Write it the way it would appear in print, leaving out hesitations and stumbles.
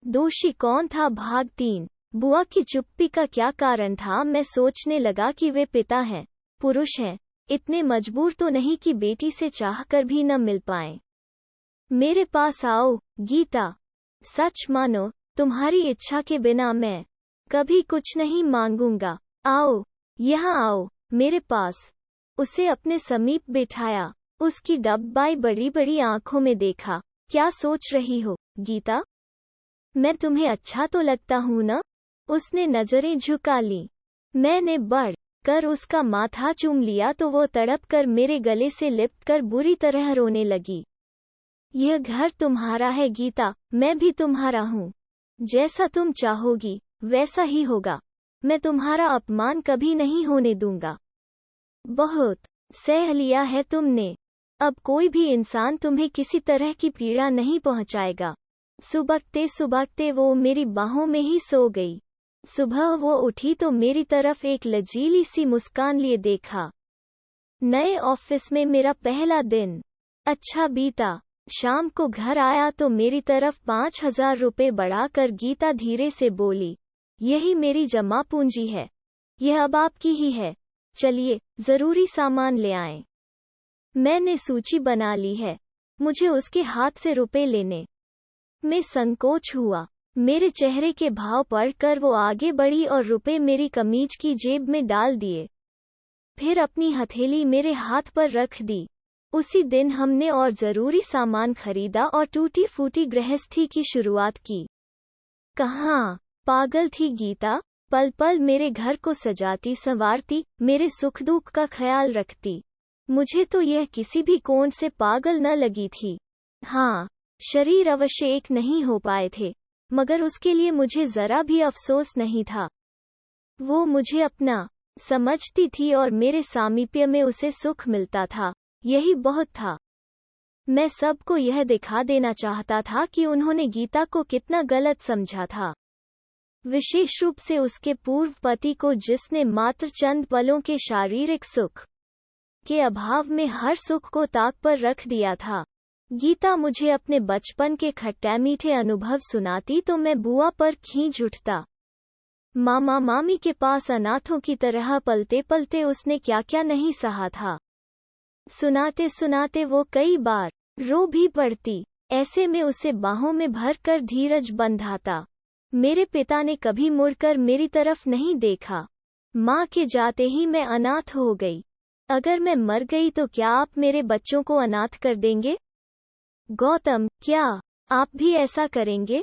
दोषी कौन था? भाग 3। बुआ की चुप्पी का क्या कारण था? मैं सोचने लगा कि वे पिता हैं, पुरुष हैं, इतने मजबूर तो नहीं कि बेटी से चाहकर भी न मिल पाएं। मेरे पास आओ, गीता। सच मानो, तुम्हारी इच्छा के बिना मैं कभी कुछ नहीं मांगूंगा। आओ, यहाँ आओ, मेरे पास। उसे अपने समीप बिठाया, उसकी डब्बाई बड़ी बड़ी आंखों में देखा। क्या सोच रही हो, गीता? मैं तुम्हें अच्छा तो लगता हूं ना? उसने नजरें झुका ली। मैंने बढ़ कर उसका माथा चूम लिया तो वो तड़प कर मेरे गले से लिपट कर बुरी तरह रोने लगी। यह घर तुम्हारा है गीता, मैं भी तुम्हारा हूँ। जैसा तुम चाहोगी वैसा ही होगा। मैं तुम्हारा अपमान कभी नहीं होने दूंगा। बहुत सह लिया है तुमने। अब कोई भी इंसान तुम्हें किसी तरह की पीड़ा नहीं पहुंचाएगा। सुबकते सुबकते वो मेरी बाहों में ही सो गई। सुबह वो उठी तो मेरी तरफ एक लजीली सी मुस्कान लिए देखा। नए ऑफिस में मेरा पहला दिन अच्छा बीता। शाम को घर आया तो मेरी तरफ 5,000 रुपये बढ़ाकर गीता धीरे से बोली, यही मेरी जमा पूंजी है, यह अब आपकी ही है। चलिए, जरूरी सामान ले आएं। मैंने सूची बना ली है। मुझे उसके हाथ से रुपए लेने में संकोच हुआ। मेरे चेहरे के भाव पढ़कर वो आगे बढ़ी और रुपए मेरी कमीज की जेब में डाल दिए। फिर अपनी हथेली मेरे हाथ पर रख दी। उसी दिन हमने और जरूरी सामान खरीदा और टूटी फूटी गृहस्थी की शुरुआत की। कहाँ पागल थी गीता? पल पल मेरे घर को सजाती संवारती, मेरे सुख दुख का ख्याल रखती। मुझे तो यह किसी भी कोण से पागल न लगी थी। हाँ, शरीर अवश्य एक नहीं हो पाए थे, मगर उसके लिए मुझे जरा भी अफसोस नहीं था। वो मुझे अपना समझती थी और मेरे सामीप्य में उसे सुख मिलता था, यही बहुत था। मैं सबको यह दिखा देना चाहता था कि उन्होंने गीता को कितना गलत समझा था, विशेष रूप से उसके पूर्व पति को, जिसने मात्र चंद पलों के शारीरिक सुख के अभाव में हर सुख को ताक पर रख दिया था। गीता मुझे अपने बचपन के खट्टे मीठे अनुभव सुनाती तो मैं बुआ पर खींच उठता। मामा मामी के पास अनाथों की तरह पलते पलते उसने क्या क्या नहीं सहा था। सुनाते सुनाते वो कई बार रो भी पड़ती। ऐसे में उसे बाहों में भरकर धीरज बंधाता। मेरे पिता ने कभी मुड़कर मेरी तरफ नहीं देखा। माँ के जाते ही मैं अनाथ हो गई। अगर मैं मर गई तो क्या आप मेरे बच्चों को अनाथ कर देंगे? गौतम, क्या आप भी ऐसा करेंगे?